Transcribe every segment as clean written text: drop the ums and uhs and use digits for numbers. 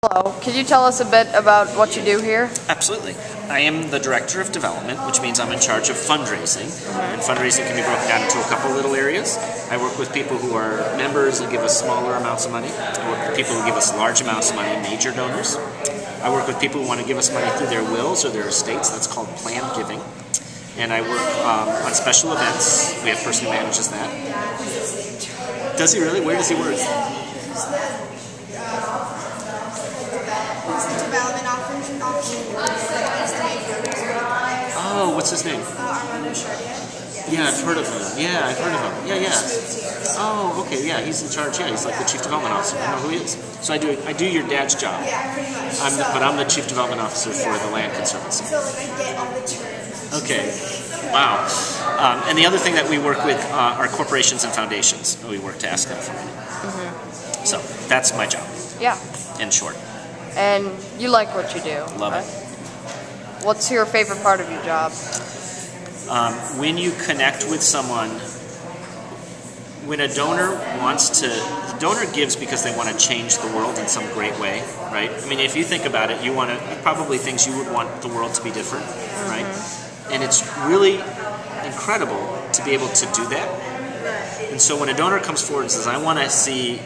Hello, could you tell us a bit about what you do here? Absolutely. I am the Director of Development, which means I'm in charge of fundraising. And fundraising can be broken down into a couple little areas. I work with people who are members and give us smaller amounts of money. I work with people who give us large amounts of money, major donors. I work with people who want to give us money through their wills or their estates. That's called planned giving. And I work on special events. We have a person who manages that. Does he really? Where does he work? Oh, what's his name? Yeah, I've heard of him. Yeah, I've heard of him. Yeah. Oh, okay, yeah, he's in charge. Yeah, he's like the Chief Development Officer. I know who he is. So I do your dad's job. But I'm the Chief Development Officer for the Land Conservancy. Okay. Wow. And the other thing that we work with are corporations and foundations. We work to ask them for money. So that's my job. Yeah. In short. And you like what you do? Love it. What's your favorite part of your job? When you connect with someone, when a donor the donor gives because they want to change the world in some great way, right? I mean, if you think about it, probably things you would want the world to be different, right? And it's really incredible to be able to do that. And so when a donor comes forward and says, I want to see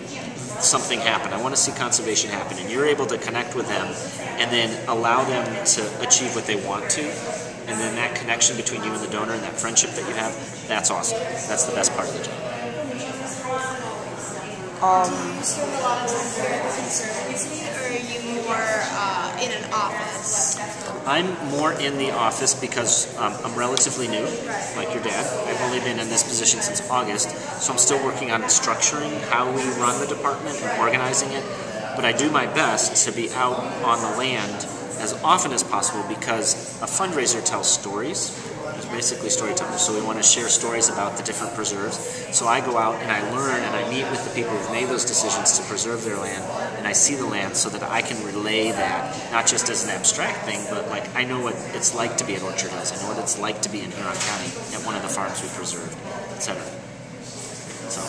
something happen, I want to see conservation happen, and you're able to connect with them and then allow them to achieve what they want to, and then that connection between you and the donor and that friendship that you have, that's awesome. That's the best part of the job. You spend a lot of time here at the Conservancy, or are you more in an office? I'm more in the office because I'm relatively new, like your dad. I've only been in this position since August, so I'm still working on structuring how we run the department and organizing it. But I do my best to be out on the land as often as possible because a fundraiser tells stories. It's basically storytellers, so we want to share stories about the different preserves. So I go out and I learn and I meet with the people who've made those decisions to preserve their land, and I see the land so that I can relay that, not just as an abstract thing, but like I know what it's like to be at Orchard Hills. I know what it's like to be in Huron County at one of the farms we preserved, etc. So.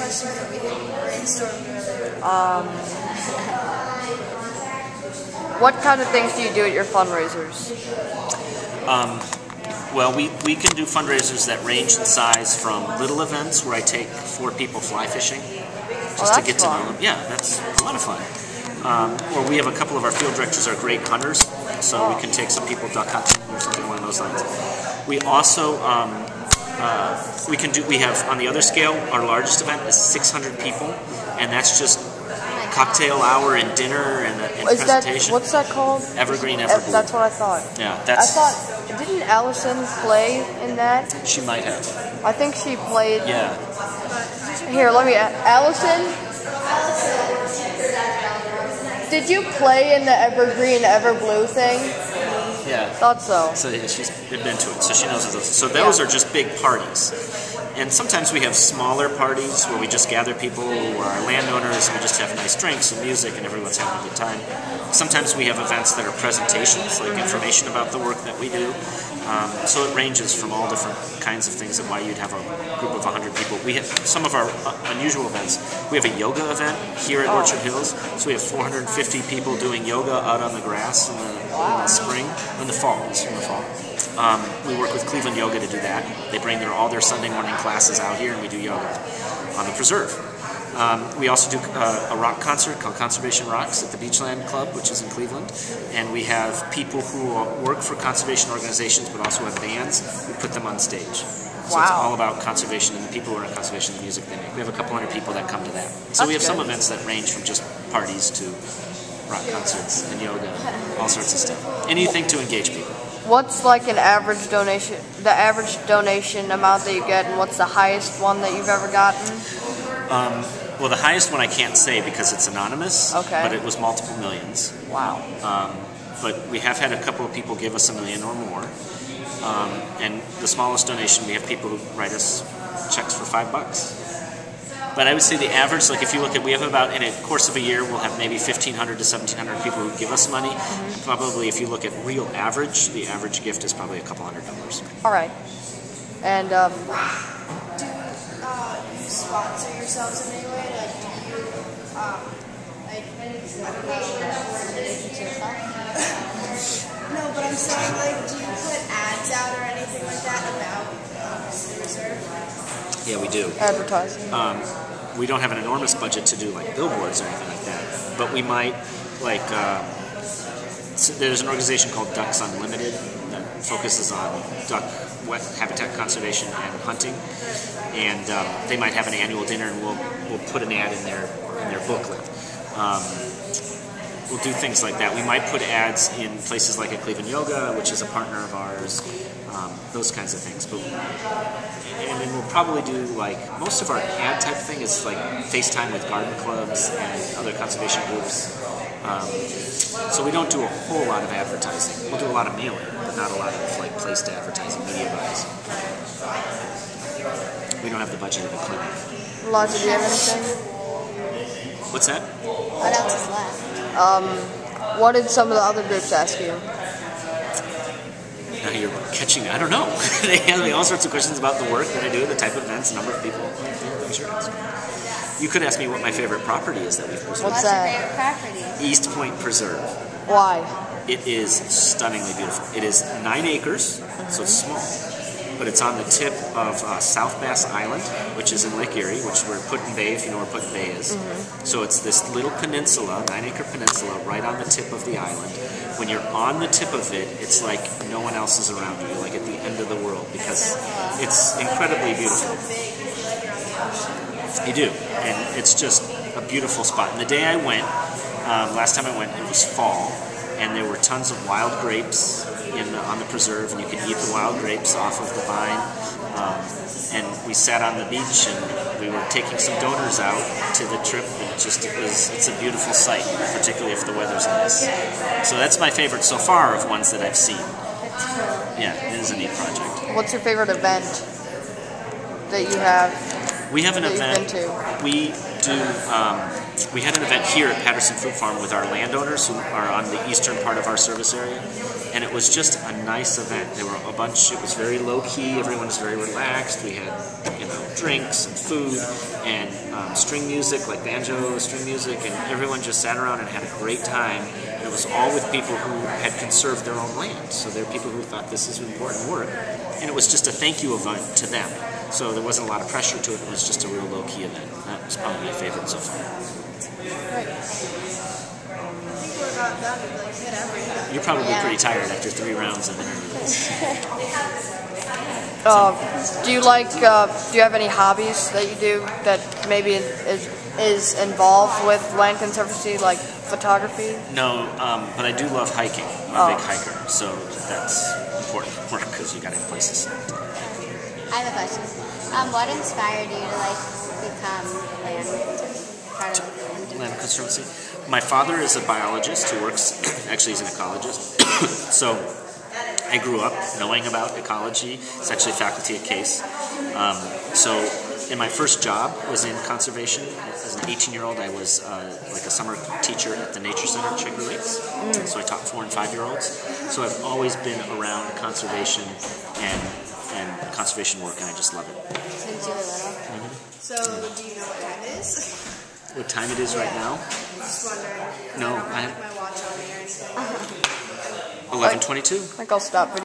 Questions that we didn't brainstorm earlier. What kind of things do you do at your fundraisers? Well, we can do fundraisers that range in size from little events where I take 4 people fly fishing just to get to know them. Yeah, that's a lot of fun. Or we have a couple of our field directors are great hunters, so we can take some people duck hunting or something along those lines. We also we have on the other scale, our largest event is 600 people, and that's just cocktail hour and dinner and presentation. What's that called? Evergreen Everblue. That's what I thought. Yeah, I thought, didn't Allison play in that? She might have. I think she played. Yeah. Here, let me. Allison, did you play in the Evergreen Everblue thing? Yeah. Thought so. So yeah, she's been to it, so she knows those. So those are just big parties. And sometimes we have smaller parties where we just gather people who are landowners and we just have nice drinks and music and everyone's having a good time. Sometimes we have events that are presentations, like information about the work that we do. So it ranges from all different kinds of things of why you'd have a group of 100 people. We have some of our unusual events. We have a yoga event here at Orchard Hills. So we have 450 people doing yoga out on the grass in the spring, in the fall. We work with Cleveland Yoga to do that. They bring all their Sunday morning classes out here and we do yoga on the preserve. We also do a rock concert called Conservation Rocks at the Beachland Club, which is in Cleveland. And we have people who work for conservation organizations but also have bands. We put them on stage. So it's all about conservation and the people who are in conservation, the music they make. We have a couple hundred people that come to that. So we have some events that range from just parties to rock concerts and yoga, all sorts of stuff. Anything to engage people. What's like an average donation, the average donation amount that you get, and what's the highest one that you've ever gotten? Well, the highest one I can't say because it's anonymous, but it was multiple millions. Wow. But we have had a couple of people give us $1 million or more. And the smallest donation, we have people who write us checks for $5. But I would say the average, like if you look at, we have about, in a course of a year, we'll have maybe 1,500 to 1,700 people who give us money. Probably if you look at real average, the average gift is probably a couple $100. All right. And do you sponsor yourselves in any way? Like, do you like, Donation to yourself? no, but I'm saying, like, do you put ads out or anything like that about the reserve? Yeah, we do. Advertising. We don't have an enormous budget to do like billboards or anything like that, but we might like. So there's an organization called Ducks Unlimited that focuses on duck habitat conservation and hunting, and they might have an annual dinner, and we'll put an ad in their booklet. We'll do things like that. We might put ads in places like at Cleveland Yoga, which is a partner of ours. Those kinds of things. And then we'll probably do like most of our ad type thing is like FaceTime with garden clubs and other conservation groups. So we don't do a whole lot of advertising. We'll do a lot of mailing, but not a lot of like placed advertising, media buys. We don't have the budget of a clinic. Elijah, do you have anything? What's that? What else is left? What did some of the other groups ask you? Now you're catching me. I don't know. They ask me all sorts of questions about the work that I do, the type of events, number of people. I'm sure answer. You could ask me what my favorite property is that we've preserved. What's What's your that? favorite property? East Point Preserve. Why? It is stunningly beautiful. It is 9 acres, so it's small. But it's on the tip of South Bass Island, which is in Lake Erie, which we're Put-in Bay, if you know where Put-in Bay is. So it's this little peninsula, 9-acre peninsula, right on the tip of the island. When you're on the tip of it, it's like no one else is around you. You're like at the end of the world because it's incredibly beautiful. You do, and it's just a beautiful spot. And the day I went, last time I went, it was fall, and there were tons of wild grapes on the preserve, and you could eat the wild grapes off of the vine. And we sat on the beach, and we were taking some donors out to the trip, and it's a beautiful sight, particularly if the weather's nice. So that's my favorite so far of ones that I've seen. That's cool. Yeah, it is a neat project. What's your favorite event that you have? We have an that event. You've been to? We do. We had an event here at Patterson Fruit Farm with our landowners who are on the eastern part of our service area, and it was just a nice event. There were a bunch. It was very low key. Everyone was very relaxed. We had drinks and food and string music, like banjo string music, and everyone just sat around and had a great time. And it was all with people who had conserved their own land. So they're people who thought this is important work, and it was just a thank you event to them. So there wasn't a lot of pressure to it. It was just a real low-key event. That was probably my favorite so far. Right. I think we're about done. We like hit everything. You're probably Yeah. pretty tired after 3 rounds of interviews. Do you have any hobbies that you do that maybe is involved with land conservancy, like photography? No, but I do love hiking. I'm a big hiker, so that's important work because you got to have places. I have a question. What inspired you to become part of Land Conservancy. My father is a biologist who works, actually he's an ecologist, so I grew up knowing about ecology. He's actually faculty at Case. In my first job was in conservation. As an 18-year-old, I was like a summer teacher at the Nature Center at Shaker Lakes. So I taught 4- and 5-year-olds. So I've always been around conservation and conservation work, and I just love it. since you were little? So, do you know what time it is? What time it is right now? Just wondering. No, I don't have my watch on me or anything. 11:22. I think I'll stop.